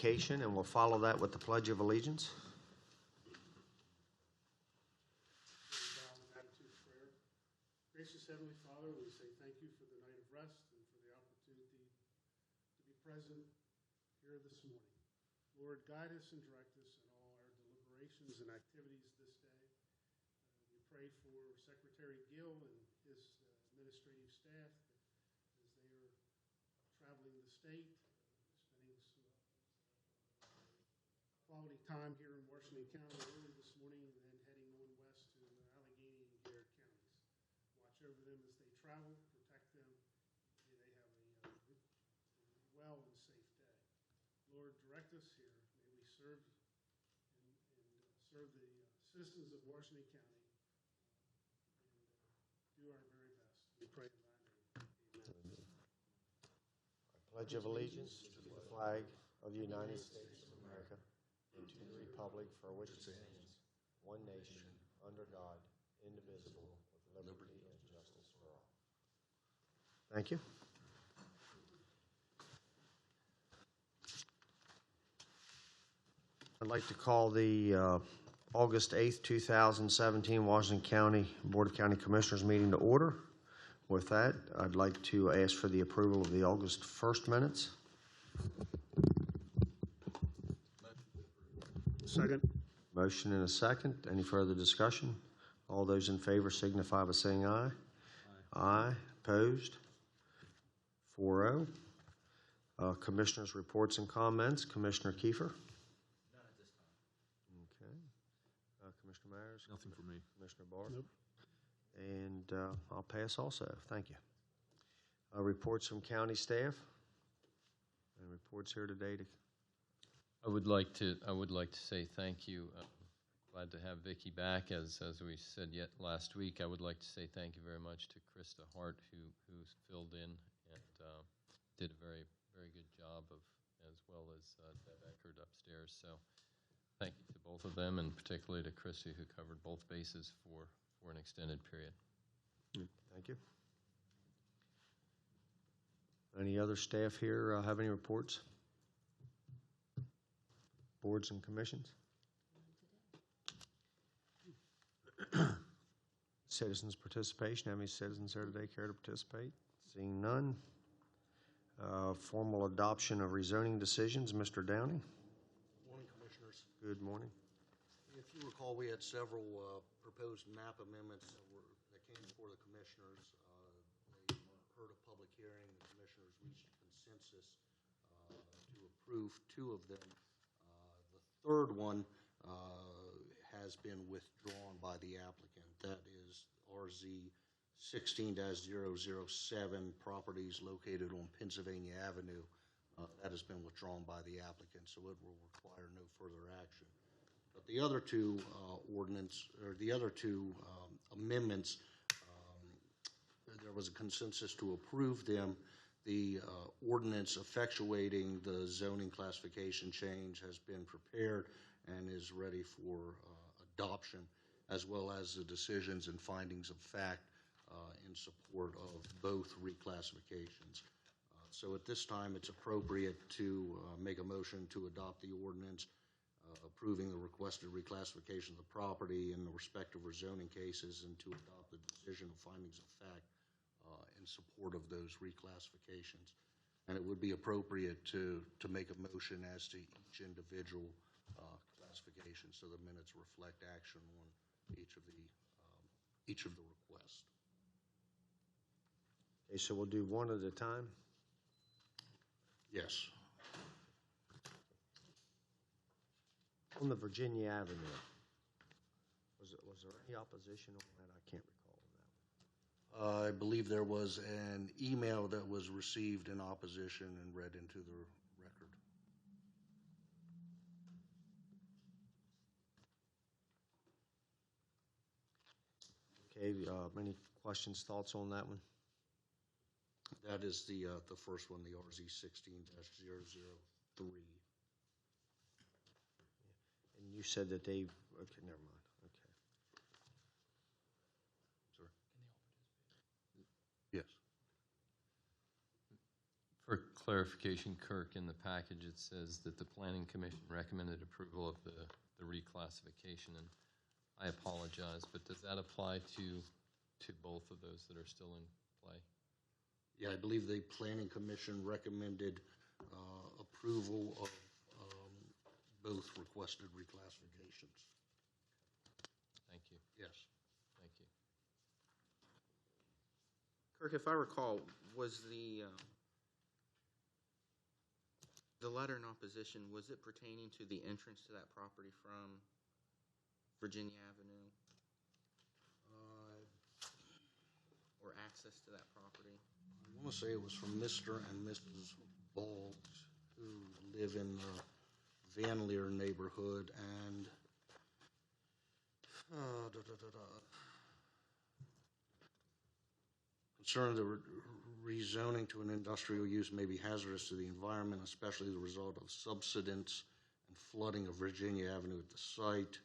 dedication, and we'll follow that with the Pledge of Allegiance. Gracious Heavenly Father, we say thank you for the night of rest and for the opportunity to be present here this morning. Lord, guide us and direct us in all our deliberations and activities this day. We pray for Secretary Gill and his administrative staff as they are traveling the state, spending some quality time here in Washington County early this morning and then heading on west to Allegheny and Garrett counties. Watch over them as they travel, protect them. May they have a well and safe day. Lord, direct us here. May we serve and serve the citizens of Washington County and do our very best. We pray in thy name. Amen. Pledge of allegiance to the flag of the United States of America and to the republic for which it stands, one nation, under God, indivisible, with liberty and justice for all. Thank you. I'd like to call the August 8th, 2017 Washington County Board of County Commissioners meeting to order. With that, I'd like to ask for the approval of the August 1st minutes. Second. Motion and a second. Any further discussion? All those in favor signify by saying aye. Aye. Opposed? 4-0. Commissioners' reports and comments. Commissioner Kiefer? None at this time. Okay. Commissioner Myers? Nothing for me. Commissioner Barr? Nope. And I'll pass also. Thank you. Reports from county staff. And reports here today. I would like to say thank you. Glad to have Vicki back. As we said yet last week, I would like to say thank you very much to Krista Hart, who filled in and did a very, very good job as well as Deb Eckert upstairs. So thank you to both of them, and particularly to Chrissy, who covered both bases for an extended period. Thank you. Any other staff here have any reports? Boards and commissions? Citizens participation. How many citizens here today care to participate? Seeing none. Formal adoption of rezoning decisions. Mr. Downey. Morning, Commissioners. Good morning. If you recall, we had several proposed map amendments that came before the Commissioners. They heard a public hearing. The Commissioners reached a consensus to approve two of them. The third one has been withdrawn by the applicant. That is RZ 16-007, properties located on Pennsylvania Avenue. That has been withdrawn by the applicant, so it will require no further action. But the other two amendments, there was a consensus to approve them. The ordinance effectuating the zoning classification change has been prepared and is ready for adoption, as well as the decisions and findings of fact in support of both reclassifications. So at this time, it's appropriate to make a motion to adopt the ordinance approving the requested reclassification of the property in the respective rezoning cases, and to adopt the decision of findings of fact in support of those reclassifications. And it would be appropriate to make a motion as to each individual classification, so the minutes reflect action on each of the requests. Okay, so we'll do one at a time. Yes. On the Virginia Avenue, was there any opposition on that? I can't recall on that one. I believe there was an email that was received in opposition and read into the record. Okay, any questions, thoughts on that one? That is the first one, the RZ 16-003. And you said that they, okay, never mind, okay. Sorry. Yes. For clarification, Kirk, in the package, it says that the Planning Commission recommended approval of the reclassification, and I apologize, but does that apply to both of those that are still in play? Yeah, I believe the Planning Commission recommended approval of both requested reclassifications. Thank you, Yes. thank you. Kirk, if I recall, was the letter in opposition, was it pertaining to the entrance to that property from Virginia Avenue or access to that property? I want to say it was from Mr. and Mrs. Boggs, who live in the Van Leer neighborhood, and concerned the rezoning to an industrial use may be hazardous to the environment, especially the result of subsidence and flooding of Virginia Avenue at the site.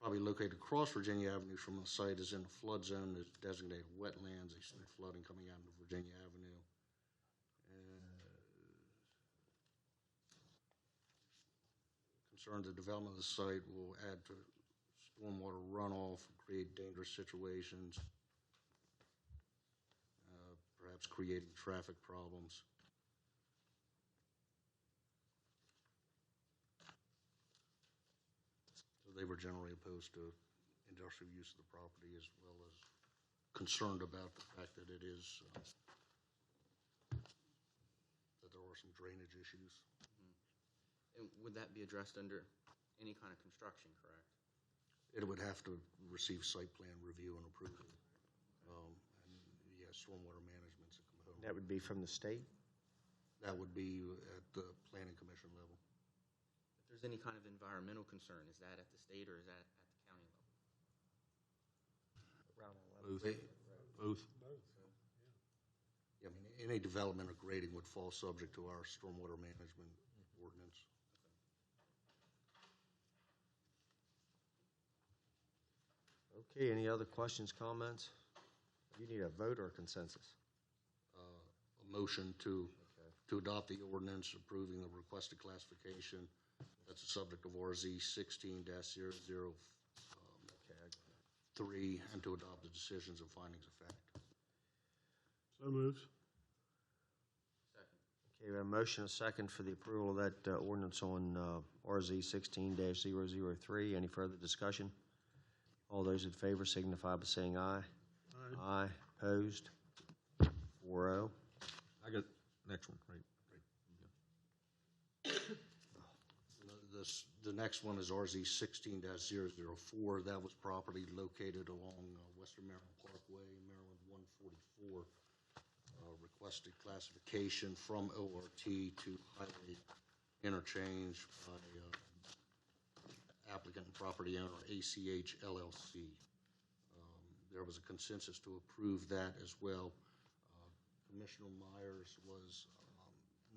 Probably located across Virginia Avenue from the site is in a flood zone that is designated wetlands. They see flooding coming out into Virginia Avenue. Concerned the development of the site will add to stormwater runoff, create dangerous situations, perhaps creating traffic problems. So they were generally opposed to industrial use of the property, as well as concerned about the fact that it is, that there are some drainage issues. And would that be addressed under any kind of construction, correct? It would have to receive site plan review and approval. And yes, stormwater management's a component. That would be from the state? That would be at the planning commission level. If there's any kind of environmental concern, is that at the state or is that at the county level? Both. Yeah, I mean, any development or grading would fall subject to our stormwater management ordinance. Okay, any other questions, comments? You need a vote or a consensus? A motion to adopt the ordinance approving the requested classification. That's the subject of RZ 16-003, and to adopt the decisions and findings of fact. So moved. Second. Okay, we have a motion, and a second for the approval of that ordinance on RZ 16-003. Any further discussion? All those in favor signify by saying aye. Aye. Aye. Opposed? 4-0. I got next one, right? The next one is RZ 16-004. That was property located along Western Maryland Parkway, Maryland 144. Requested classification from ORT to highway interchange by applicant and property owner ACH LLC. There was a consensus to approve that as well. Commissioner Myers was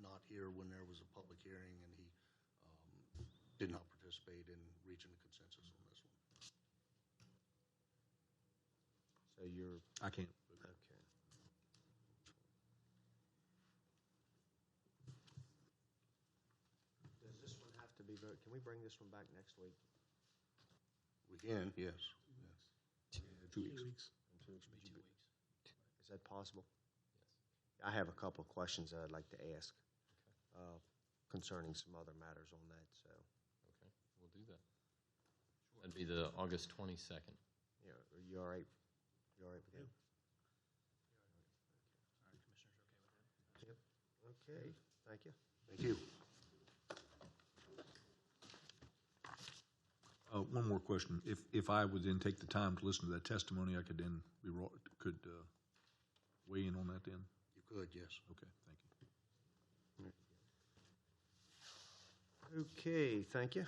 not here when there was a public hearing, and he did not participate in reaching a consensus on this one. So you're, I can't. okay. Does this one have to be voted? Can we bring this one back next week? We can, yes. 2 weeks. Is that possible? Yes. I have a couple of questions that I'd like to ask concerning some other matters on that, so. Okay, we'll do that. That'd be the August 22nd. Yeah, are you all right? You all right with that? Yep. Okay, thank you. Thank you. One more question. If I would then take the time to listen to that testimony, I could then weigh in on that then? You could, yes. Okay, thank you. Okay, thank you.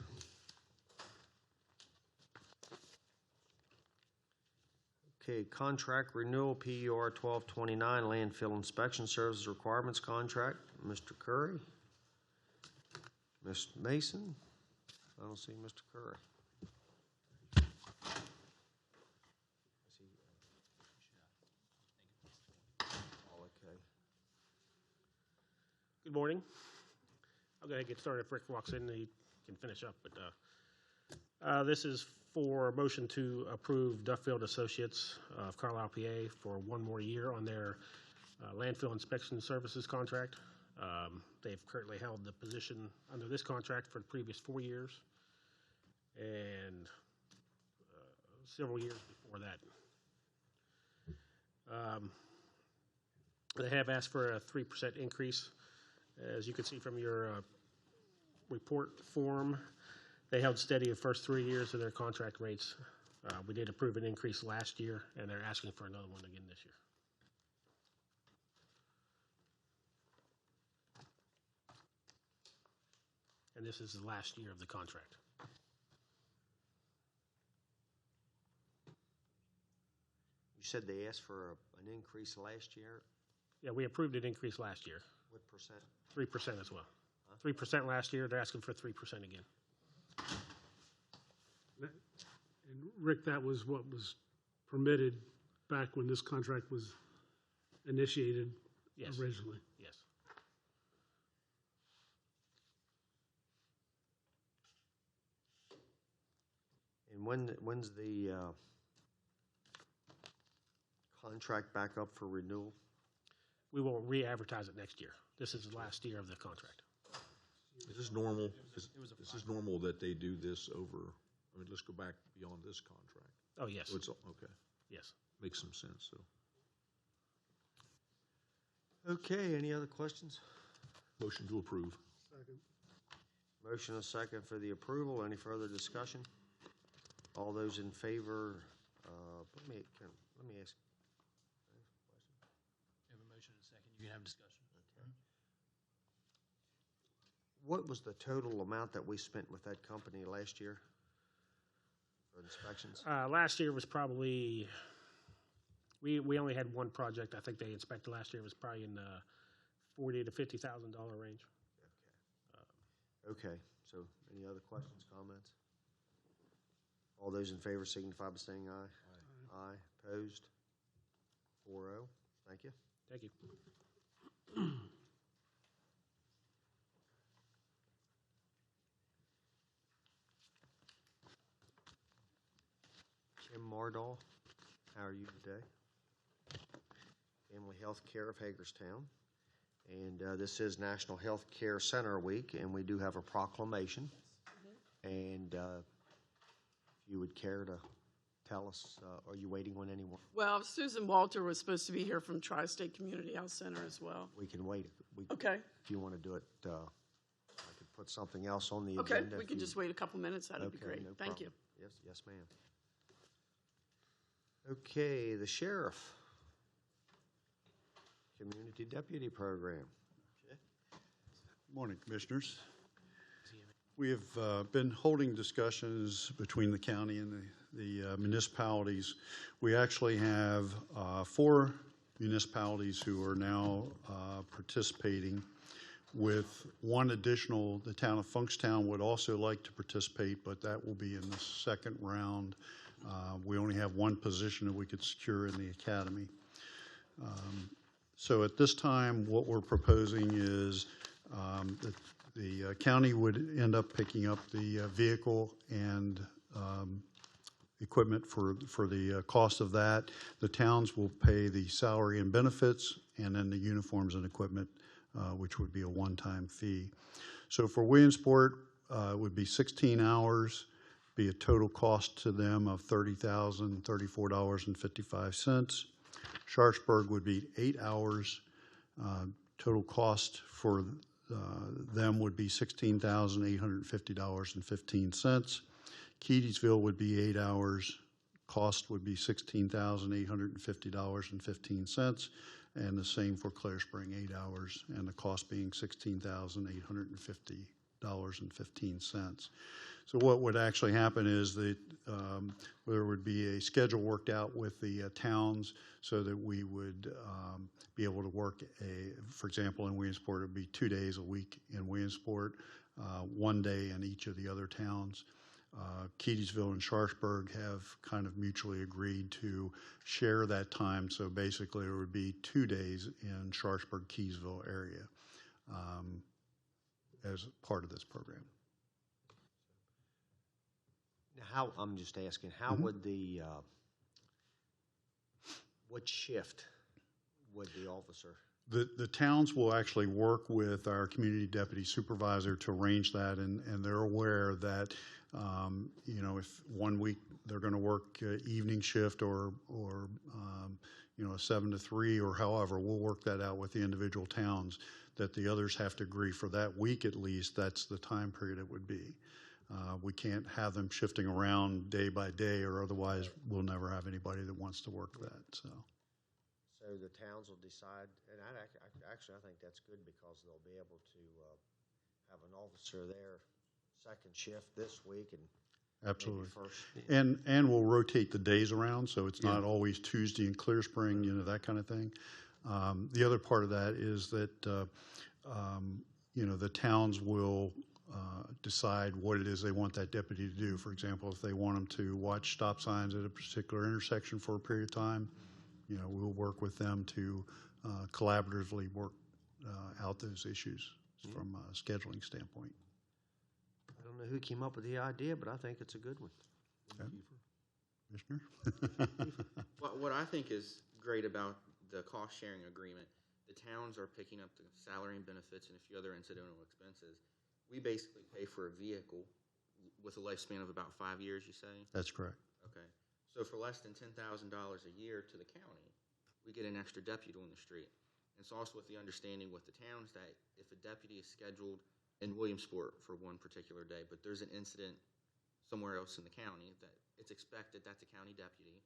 Okay, contract renewal, PUR 1229, landfill inspection services requirements contract. Mr. Curry? Ms. Mason? I don't see Mr. Curry. Oh, okay. Good morning. I'll go ahead and get started. If Rick walks in, he can finish up. But this is for a motion to approve Duffield Associates of Carlisle, PA for one more year on their landfill inspection services contract. They've currently held the position under this contract for the previous 4 years and several years before that. They have asked for a 3% increase. As you can see from your report form, they held steady the first 3 years of their contract rates. We did approve an increase last year, and they're asking for another one again this year. And this is the last year of the contract. You said they asked for an increase last year? Yeah, we approved an increase last year. What percent? 3% as well. 3% last year. They're asking for 3% again. And Rick, that was what was permitted back when this contract was initiated Yes. originally. Yes. And when's the contract back up for renewal? We will re-advertise it next year. This is the last year of the contract. Is this normal? Is this normal that they do this over, I mean, let's go back beyond this contract. Oh, yes. So it's, okay, Yes. makes some sense, so. Okay, any other questions? Motion to approve. Second. Motion and a second for the approval. Any further discussion? All those in favor, let me ask. You have a motion and a second. You can have discussion. What was the total amount that we spent with that company last year for inspections? Last year was probably, we only had one project. I think they inspected last year. It was probably in the $40,000 to $50,000 range. Okay, so any other questions, comments? All those in favor signify by saying aye. Aye. Opposed? 4-0. Thank you. Thank you. Kim Mardall, how are you today? Family Health Care of Hagerstown. And this is National Health Care Center Week, and we do have a proclamation. And if you would care to tell us, are you waiting on anyone? Well, Susan Walter was supposed to be here from Tri-State Community Health Center as well. We can wait. Okay. If you want to do it, I could put something else on the Okay, agenda. we can just wait a couple minutes. That'd be Okay, great. no Thank you. problem. Yes, ma'am. Okay, the sheriff. Community Deputy Program. Morning, Commissioners. We have been holding discussions between the county and the municipalities. We actually have 4 municipalities who are now participating, with one additional. The town of Funkstown would also like to participate, but that will be in the second round. We only have one position that we could secure in the academy. So at this time, what we're proposing is that the county would end up picking up the vehicle and equipment for the cost of that. The towns will pay the salary and benefits, and then the uniforms and equipment, which would be a one-time fee. So for Williamsport, it would be 16 hours, be a total cost to them of $30,034.55. Sharpsburg would be 8 hours. Total cost for them would be $16,850.15. Keedysville would be 8 hours. Cost would be $16,850.15. And the same for Clare Spring, 8 hours, and the cost being $16,850.15. So what would actually happen is that there would be a schedule worked out with the towns so that we would be able to work for example, in Williamsport, it would be 2 days a week in Williamsport, 1 day in each of the other towns. Keedysville and Sharpsburg have kind of mutually agreed to share that time. So basically it would be 2 days in Sharpsburg, Keysville area. as part of this program. Now, I'm just asking, how would what shift would the officer? The towns will actually work with our community deputy supervisor to arrange that, and they're aware that, if 1 week they're going to work evening shift or 7 to 3 or however, we'll work that out with the individual towns, that the others have to agree for that week at least, that's the time period it would be. We can't have them shifting around day by day, or otherwise we'll never have anybody that wants to work that, so. So the towns will decide, and I think that's good because they'll be able to have an officer there second shift this week and Absolutely. maybe first. And we'll rotate the days around, so it's not always Tuesday in Clear Spring, that kind of thing. The other part of that is that, the towns will decide what it is they want that deputy to do. For example, if they want them to watch stop signs at a particular intersection for a period of time, we'll work with them to collaboratively work out those issues from a scheduling standpoint. I don't know who came up with the idea, but I think it's a good one. Okay. Commissioner? What I think is great about the cost-sharing agreement, the towns are picking up the salary and benefits and a few other incidental expenses. We basically pay for a vehicle with a lifespan of about 5 years, you say? That's correct. Okay. So for less than $10,000 a year to the county, we get an extra deputy on the street. It's also with the understanding with the towns that if a deputy is scheduled in Williamsport for one particular day, but there's an incident somewhere else in the county, that it's expected that's a county deputy.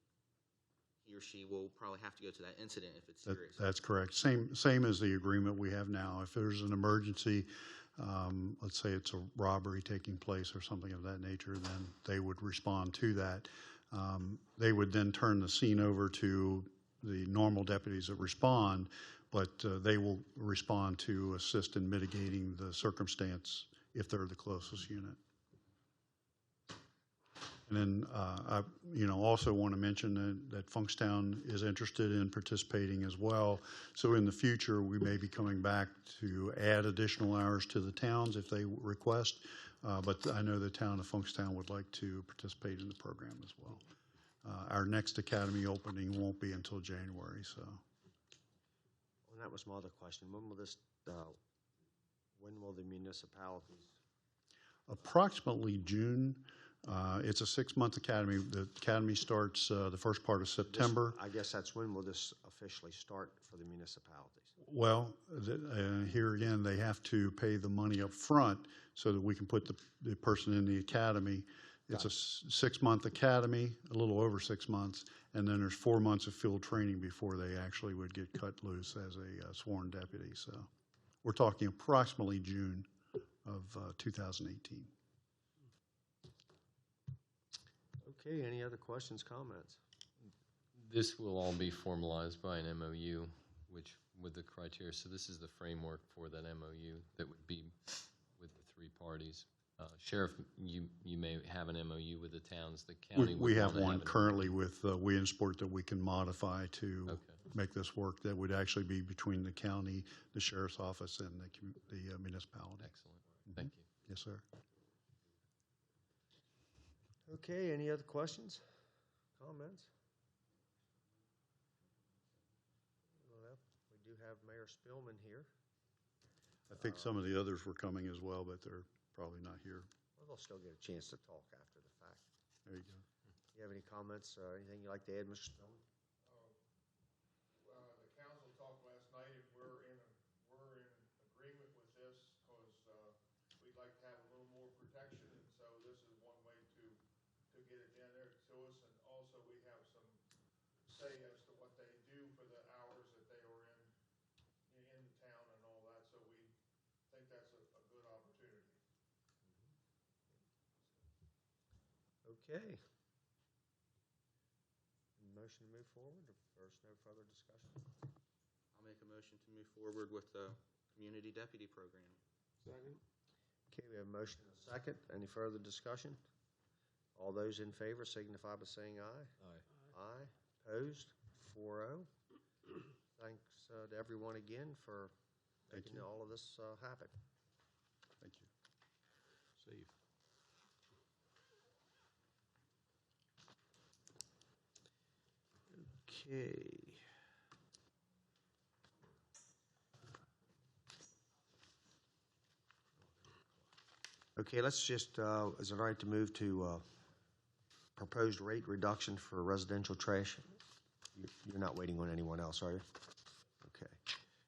He or she will probably have to go to that incident if it's serious. That's correct. Same as the agreement we have now. If there's an emergency, let's say it's a robbery taking place or something of that nature, then they would respond to that. They would then turn the scene over to the normal deputies that respond, but they will respond to assist in mitigating the circumstance if they're the closest unit. And then I also want to mention that Funkstown is interested in participating as well. So in the future, we may be coming back to add additional hours to the towns if they request. But I know the town of Funkstown would like to participate in the program as well. Our next academy opening won't be until January, so. Well, that was my other question. When will the municipalities? Approximately June. It's a 6-month academy. The academy starts the first part of September. I guess that's when will this officially start for the municipalities? Well, here again, they have to pay the money up front so that we can put the person in the academy. It's a 6-month academy, a little over 6 months, and then there's 4 months of field training before they actually would get cut loose as a sworn deputy. So we're talking approximately June of 2018. Okay, any other questions, comments? This will all be formalized by an MOU, which with the criteria. So this is the framework for that MOU that would be with the 3 parties. Sheriff, you may have an MOU with the towns. The county We have wanna one have an currently with Williamsport that we can modify to Okay. make this work. That would actually be between the county, the sheriff's office, and the municipality. Excellent. Thank you. Yes, sir. Okay, any other questions, comments? Well, we do have Mayor Spillman here. I think some of the others were coming as well, but they're probably not here. Well, they'll still get a chance to talk after the fact. There you go. You have any comments or anything you'd like to add, Mr. Spillman? The council talked last night, and we're in agreement with this, because we'd like to have a little more protection, and so this is one way to get it down there to us, and also we have some say as to what they do for the hours that they are in the town and all that, so we think that's a good opportunity. Okay. Motion to move forward, if there's no further discussion? I'll make a motion to move forward with the community deputy program. Second. Okay, we have a motion and a second. Any further discussion? All those in favor signify by saying aye. Aye. Aye. Opposed? 4-0. Thanks to everyone again for making all of this happen. Thank you. Safe. Okay. Okay, let's just, is it all right to move to proposed rate reduction for residential trash? You're not waiting on anyone else, are you? Okay.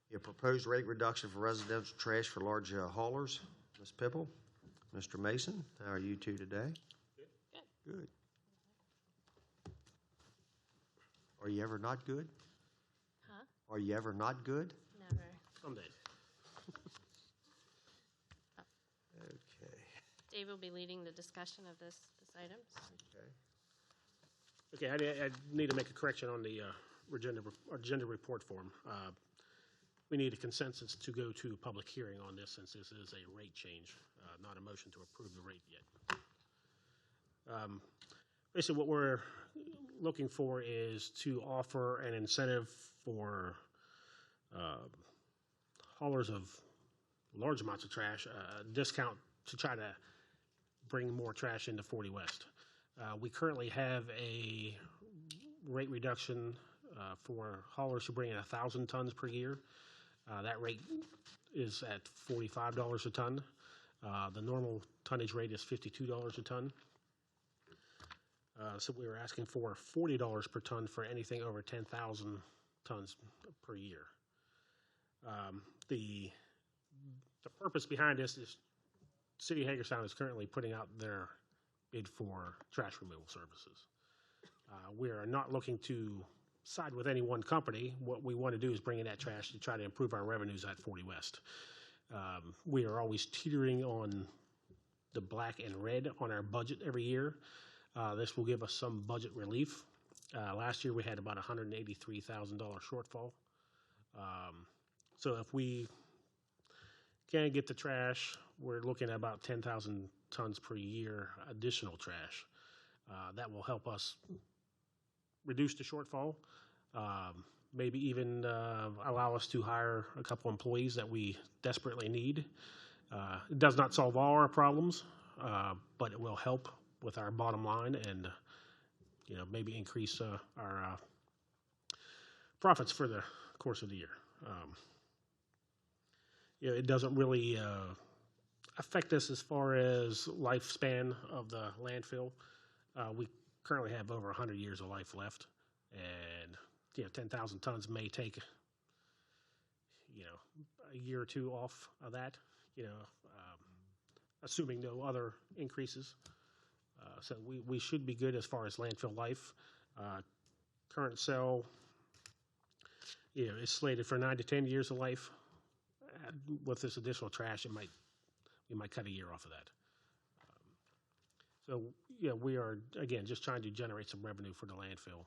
Yeah, proposed rate reduction for residential trash for large haulers. Ms. Pipple, Mr. Mason, how are you two today? Good. Good. Are you ever not good? Huh? Are you ever not good? Never. Someday. Okay. Dave will be leading the discussion of this item. Okay. Okay, I need to make a correction on the agenda report form. We need a consensus to go to public hearing on this since this is a rate change, not a motion to approve the rate yet. Basically, what we're looking for is to offer an incentive for haulers of large amounts of trash, a discount to try to bring more trash into 40 West. We currently have a rate reduction for haulers who bring in 1,000 tons per year. That rate is at $45 a ton. The normal tonnage rate is $52 a ton. So we were asking for $40 per ton for anything over 10,000 tons per year. The purpose behind this is City of Hagerstown is currently putting out their bid for trash removal services. We are not looking to side with any one company. What we want to do is bring in that trash to try to improve our revenues at 40 West. We are always teetering on the black and red on our budget every year. This will give us some budget relief. Last year we had about $183,000 shortfall. So if we can't get the trash, we're looking at about 10,000 tons per year additional trash. That will help us reduce the shortfall, maybe even allow us to hire a couple employees that we desperately need. It does not solve all our problems, but it will help with our bottom line and maybe increase our profits for the course of the year. It doesn't really affect us as far as lifespan of the landfill. We currently have over 100 years of life left, and 10,000 tons may take a year or two off of that, assuming no other increases. So we should be good as far as landfill life. Current cell is slated for 9 to 10 years of life. With this additional trash, we might cut a year off of that. So we are again just trying to generate some revenue for the landfill.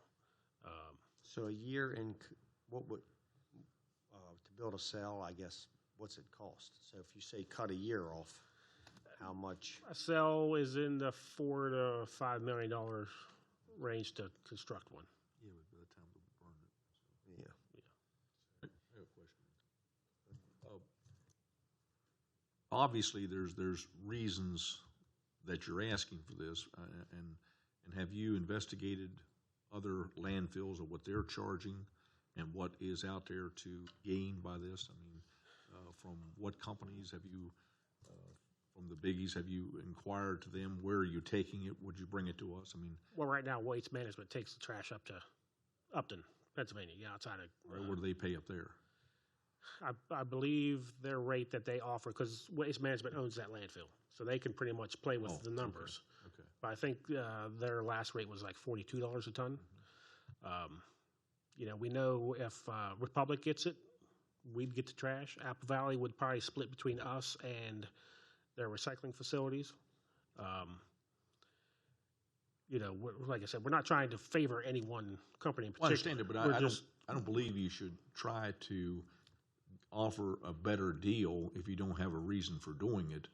So a year in, what would, to build a cell, I guess, what's it cost? So if you say cut a year off, how much? A cell is in the $4 to $5 million range to construct one. Yeah, but by the time we burn it. Yeah. I have a question. Obviously, there's reasons that you're asking for this, and have you investigated other landfills or what they're charging and what is out there to gain by this? I mean, from what companies have you, from the biggies, have you inquired to them? Where are you taking it? Would you bring it to us? I mean, well, right now, Waste Management takes the trash up to Upton, Pennsylvania, outside of. What do they pay up there? I believe their rate that they offer, because Waste Management owns that landfill, so they can pretty much play with the numbers. Okay. But I think their last rate was like $42 a ton. We know if Republic gets it, we'd get the trash. Apple Valley would probably split between us and their recycling facilities. Like I said, we're not trying to favor any one company in particular. Well, I understand it, but I don't believe you should try to offer a better deal if you don't have a reason for doing it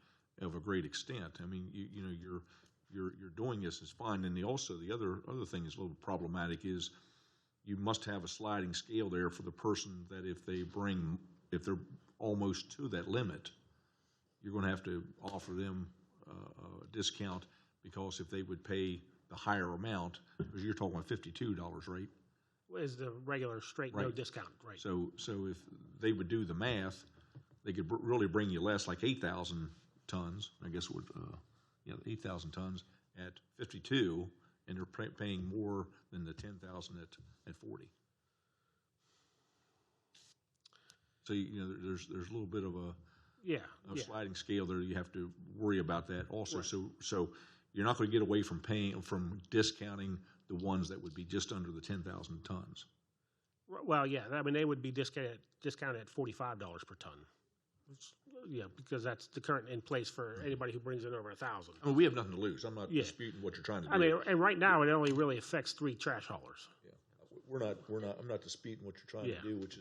of a great extent. I mean, you're doing this is fine, and the other thing is a little problematic is you must have a sliding scale there for the person that if they're almost to that limit, you're going to have to offer them a discount, because if they would pay the higher amount, because you're talking $52, right? Is the regular straight, no Right. discount, right? So if they would do the math, they could really bring you less, like 8,000 tons, I guess it would, 8,000 tons at 52, and they're paying more than the 10,000 at 40. So, there's a little bit of a sliding scale there. You have to worry about that also. Right. So you're not going to get away from discounting the ones that would be just under the 10,000 tons. Well, yeah, I mean, they would be discounted at $45 per ton. Yeah, because that's the current in place for anybody who brings in over 1,000. I mean, we have nothing to lose. I'm not Yeah. disputing what you're trying to do. I mean, and right now, it only really affects 3 trash haulers. Yeah. I'm not disputing what you're trying Yeah. to do, which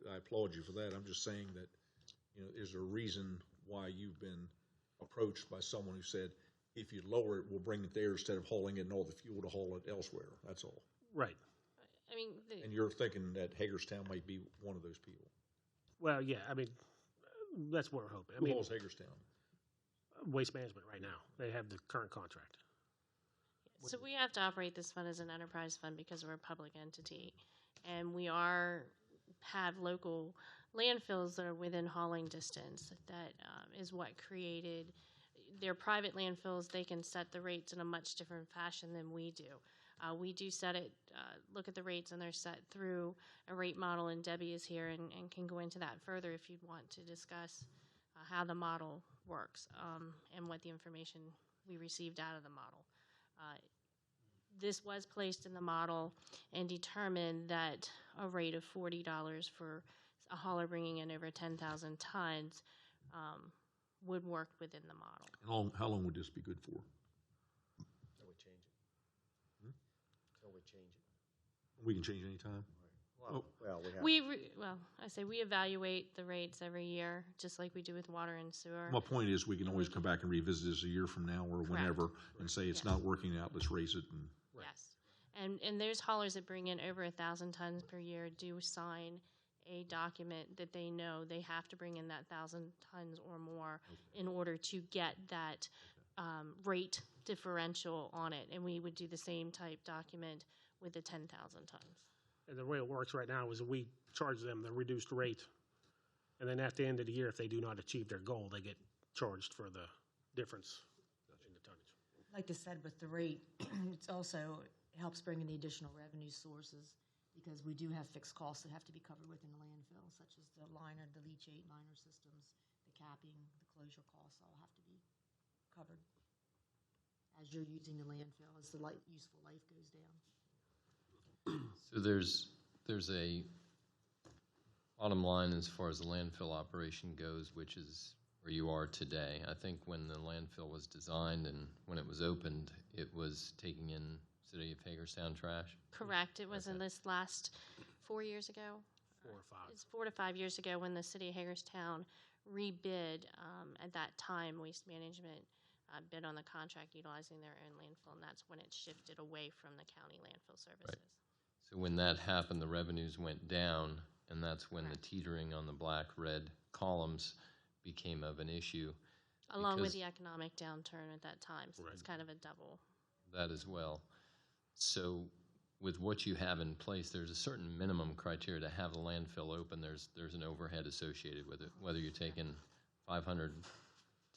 I applaud you for that. I'm just saying that, is there a reason why you've been approached by someone who said, if you lower it, we'll bring it there instead of hauling it and all the fuel to haul it elsewhere. That's all. Right. I mean, And you're thinking that Hagerstown might be one of those people. Well, yeah, I mean, that's what we're hoping. I Who mean, hauls Hagerstown? Waste Management right now. They have the current contract. so we have to operate this fund as an enterprise fund because we're a public entity. And we have local landfills that are within hauling distance. That is what created, they're private landfills. They can set the rates in a much different fashion than we do. We do look at the rates, and they're set through a rate model, and Debbie is here and can go into that further if you'd want to discuss how the model works and what the information we received out of the model. This was placed in the model and determined that a rate of $40 for a hauler bringing in over 10,000 tons would work within the model. How long would this be good for? Until we change it. Until we change it. We can change any time. Well, we have. We evaluate the rates every year, just like we do with water and sewer. My point is, we can always come back and revisit this a year from now or whenever and say it's Yes. not working out, let's raise it. And Yes. And there's haulers that bring in over 1,000 tons per year do sign a document that they know they have to bring in that 1,000 tons or more in order to get that rate differential on it. And we would do the same type document with the 10,000 tons. And the way it works right now is we charge them the reduced rate, and then at the end of the year, if they do not achieve their goal, they get charged for the difference in the tonnage. Like I said, with the rate, it's also helps bring in the additional revenue sources, because we do have fixed costs that have to be covered within the landfill, such as the liner, the leachate liner systems, the capping, the closure costs all have to be covered as you're using the landfill, as the useful life goes down. So there's a bottom line as far as the landfill operation goes, which is where you are today. I think when the landfill was designed and when it was opened, it was taking in City of Hagerstown trash. Correct. It was in this last 4 years ago. 4 or 5. It's 4 to 5 years ago when the City of Hagerstown rebid. At that time, Waste Management bid on the contract utilizing their own landfill, and that's when it shifted away from the county landfill services. So when that happened, the revenues went down, and that's when the teetering on the black-red columns became of an issue. Along with the economic downturn at that time, so it's kind of a double. That as well. So with what you have in place, there's a certain minimum criteria to have the landfill open. There's an overhead associated with it, whether you're taking 500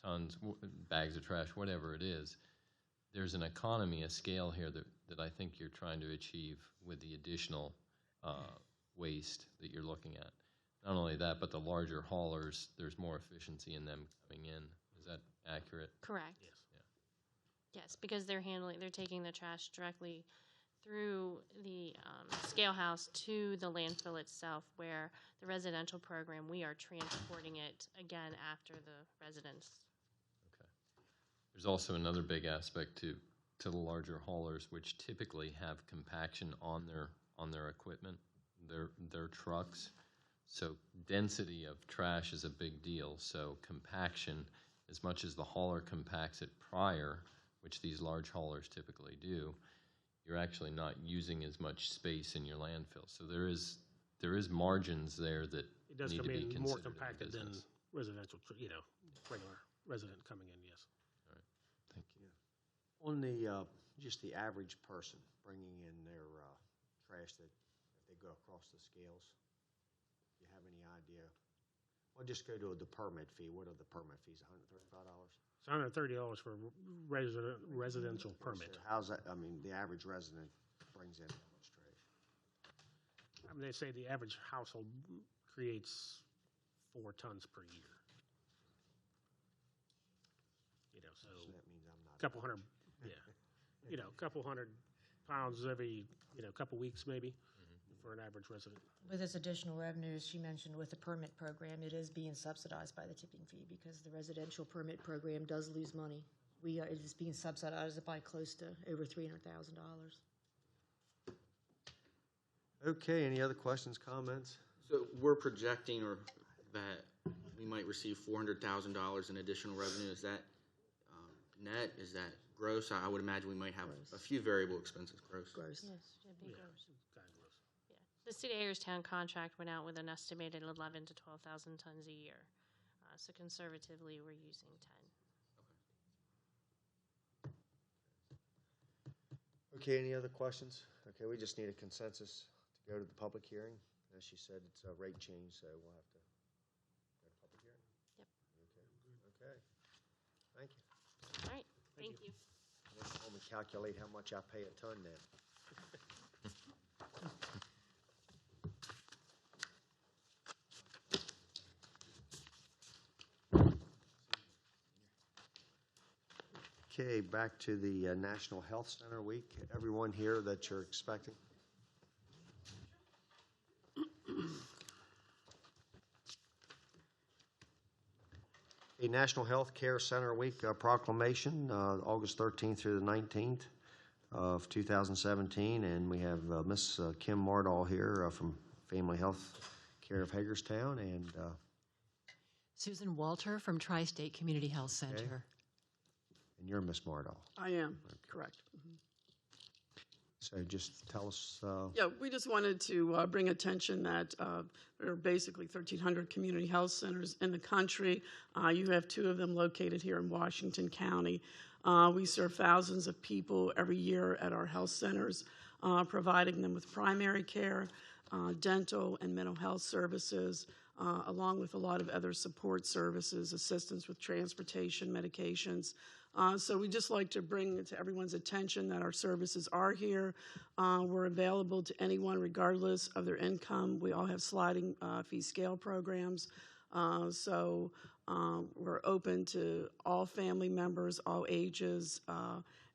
tons, bags of trash, whatever it is. There's an economy, a scale here that I think you're trying to achieve with the additional waste that you're looking at. Not only that, but the larger haulers, there's more efficiency in them coming in. Is that accurate? Correct. Yes. Yes, because they're taking the trash directly through the scale house to the landfill itself, where the residential program, we are transporting it again after the residents. Okay. There's also another big aspect to the larger haulers, which typically have compaction on their equipment, their trucks. So density of trash is a big deal. So compaction, as much as the hauler compacts it prior, which these large haulers typically do, you're actually not using as much space in your landfill. So there is margins there that It does need come to be in more considered a compacted than business. residential, regular resident coming in, yes. Thank you. On the, just the average person bringing in their trash that if they go across the scales, do you have any idea? Well, just go to the permit fee. What are the permit fees, $135? It's $130 for residential permit. So how's that, I mean, the average resident brings in how much trash? I mean, they say the average household creates 4 tons per year. So So that means I'm not. a couple hundred, yeah. A couple hundred pounds every, couple weeks maybe for an average resident. With this additional revenue, as she mentioned, with the permit program, it is being subsidized by the tipping fee because the residential permit program does lose money. It is being subsidized by close to over $300,000. Okay, any other questions, comments? So we're projecting that we might receive $400,000 in additional revenue. Is that net? Is that gross? I would imagine we might have a few variable expenses. Gross. Gross. Yes, it'd be gross. Kind of gross. Yeah. The City of Hagerstown contract went out with an estimated 11 to 12,000 tons a year. So conservatively, we're using 10. Okay, any other questions? Okay, we just need a consensus to go to the public hearing. As she said, it's a rate change, so we'll have to go to public hearing. Yep. Okay. Thank you. All right, thank you. I'm going home and calculate how much I pay a ton now. Okay, back to the National Health Center Week. Everyone here that you're expecting? A National Health Care Center Week Proclamation, August 13th through the 19th of 2017. And we have Miss Kim Mardall here from Family Health Care of Hagerstown and Susan Walter from Tri-State Community Health Center. and you're Miss Mardall. I am, correct. So just tell us. Yeah, we just wanted to bring attention that there are basically 1,300 community health centers in the country. You have 2 of them located here in Washington County. We serve thousands of people every year at our health centers, providing them with primary care, dental, and mental health services, along with a lot of other support services, assistance with transportation, medications. So we just like to bring to everyone's attention that our services are here. We're available to anyone regardless of their income. We all have sliding fee scale programs. So we're open to all family members, all ages.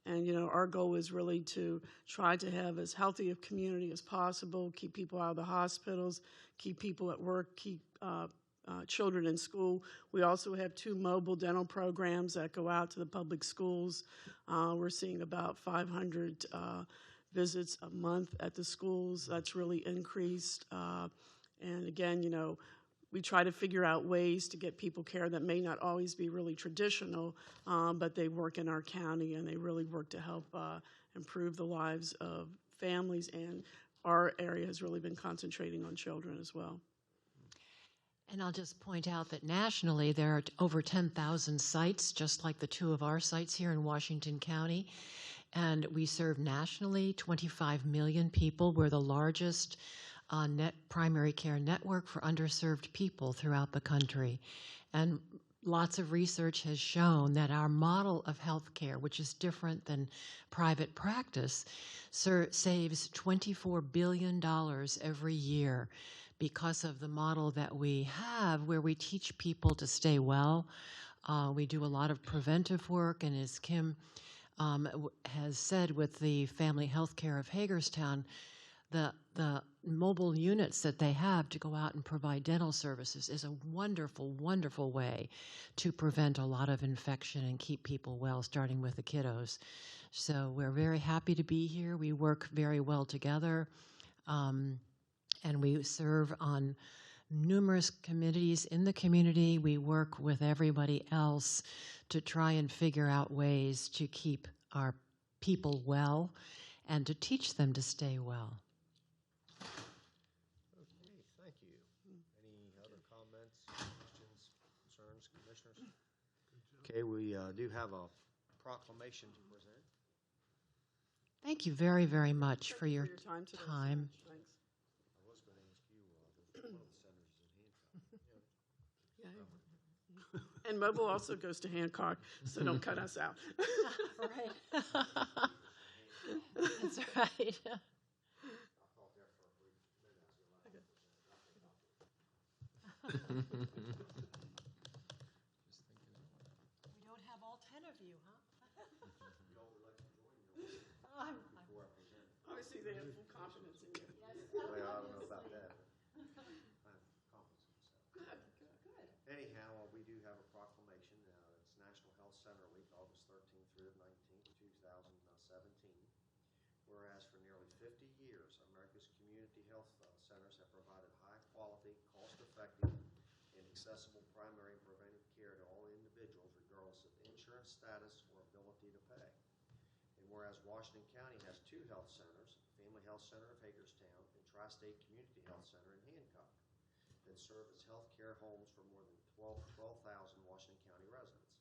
And, our goal is really to try to have as healthy a community as possible, keep people out of the hospitals, keep people at work, keep children in school. We also have 2 mobile dental programs that go out to the public schools. We're seeing about 500 visits a month at the schools. That's really increased. And again, we try to figure out ways to get people care that may not always be really traditional, but they work in our county and they really work to help improve the lives of families. And our area has really been concentrating on children as well. And I'll just point out that nationally there are over 10,000 sites, just like the 2 of our sites here in Washington County. And we serve nationally 25 million people. We're the largest net primary care network for underserved people throughout the country. And lots of research has shown that our model of health care, which is different than private practice, saves $24 billion every year because of the model that we have where we teach people to stay well. We do a lot of preventive work, and as Kim has said with the Family Health Care of Hagerstown, the mobile units that they have to go out and provide dental services is a wonderful, wonderful way to prevent a lot of infection and keep people well, starting with the kiddos. So we're very happy to be here. We work very well together. And we serve on numerous committees in the community. We work with everybody else to try and figure out ways to keep our people well and to teach them to stay well. Okay, thank you. Any other Okay, we do have a proclamation to present. Thank you very, very much for your time today. time. Thanks. I was going to ask you, there's one of the centers is in Hancock. Yeah. And mobile also goes to Hancock, so don't cut us out. Right. That's right. We don't have all 10 of you, huh? Obviously, they have full confidence in you. Well, I don't know about that. I have confidence in myself. Good. Anyhow, we do have a proclamation. It's National Health Center Week, August 13th through the 19th, 2017. Whereas for nearly 50 years, America's community health centers have provided high-quality, cost-effective, and accessible primary and preventive care to all individuals regardless of insurance status or ability to pay. And whereas Washington County has two health centers, Family Health Center of Hagerstown and Tri-State Community Health Center in Hancock, that serve as health care homes for more than 12,000 Washington County residents.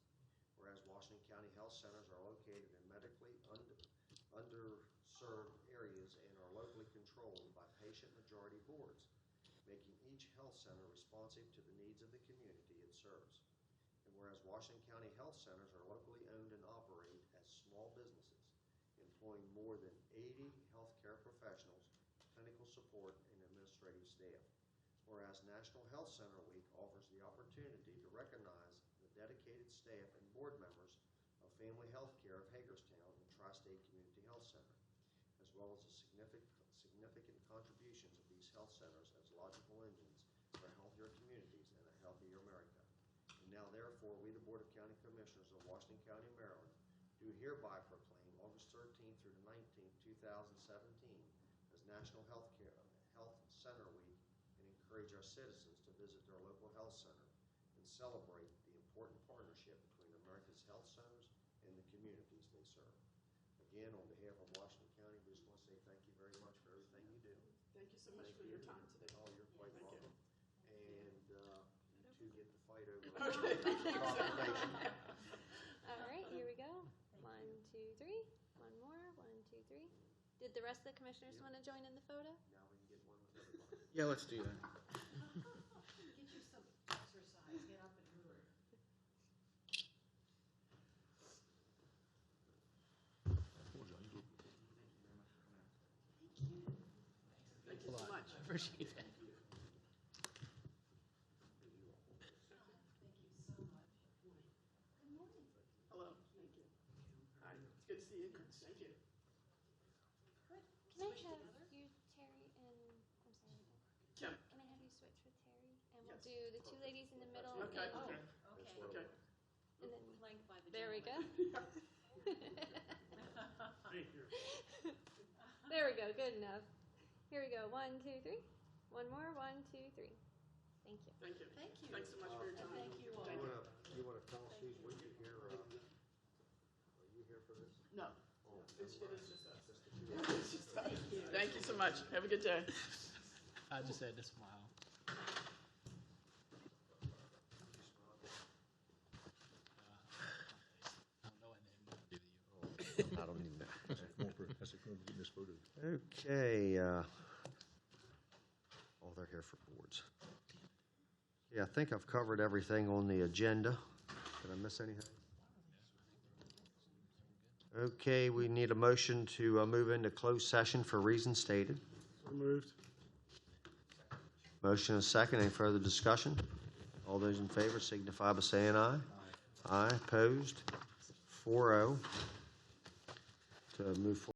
Whereas Washington County health centers are located in medically underserved areas and are locally controlled by patient majority boards, making each health center responsive to the needs of the community it serves. And whereas Washington County health centers are locally owned and operate as small businesses, employing more than 80 healthcare professionals, clinical support, and administrative staff. Whereas National Health Center Week offers the opportunity to recognize the dedicated staff and board members of Family Health Care of Hagerstown and Tri-State Community Health Center, as well as the significant contributions of these health centers as logical engines for healthier communities and a healthier America. And now, therefore, we, the Board of County Commissioners of Washington County, Maryland, do hereby proclaim August 13th through the 19th, 2017 as National Health Center Week and encourage our citizens to visit their local health center and celebrate the important partnership between America's health centers and the communities they serve. Again, on behalf of Washington County, we just want to say thank you very much for everything you do. Thank you so much for your time today. Oh, you're quite welcome. And you two get to fight over Okay. the proclamation. All right, here we go. 1, 2, 3. One more. 1, 2, 3. Did the rest of the commissioners want to join in the photo? Now we can get one with everybody. Yeah, let's do that. Get you some exercise. Get up and move. Thank you so much. I appreciate that. Hello. Thank you. Hi. It's good to see you. Thank you. Can I have you, Terry, and I'm sorry. Kim. Can I have you switch with Terry? And we'll Yes. do the two ladies in the middle. Okay. And, Okay. Okay. Okay. and then Flanked by the there we go. Thank you. There we go. Good enough. Here we go. 1, 2, 3. One more. 1, 2, 3. Thank you. Thank you. Thank you. Thanks so much for your time. Thank you all. You want to tell us who's with you here? Are you here for this? No. Oh, It is just us. just the two of you. It's just us. Thank you so much. Have a good day. I just had to smile. I don't know what name to give you. I don't even know. That's a good get this photo. Okay, oh, they're here for boards. Yeah, I think I've covered everything on the agenda. Did I miss anything? Okay, we need a motion to move into closed session for reasons stated. So moved. Motion is second. Any further discussion? All those in favor signify by saying aye. Aye, opposed? 4-0 to move forward.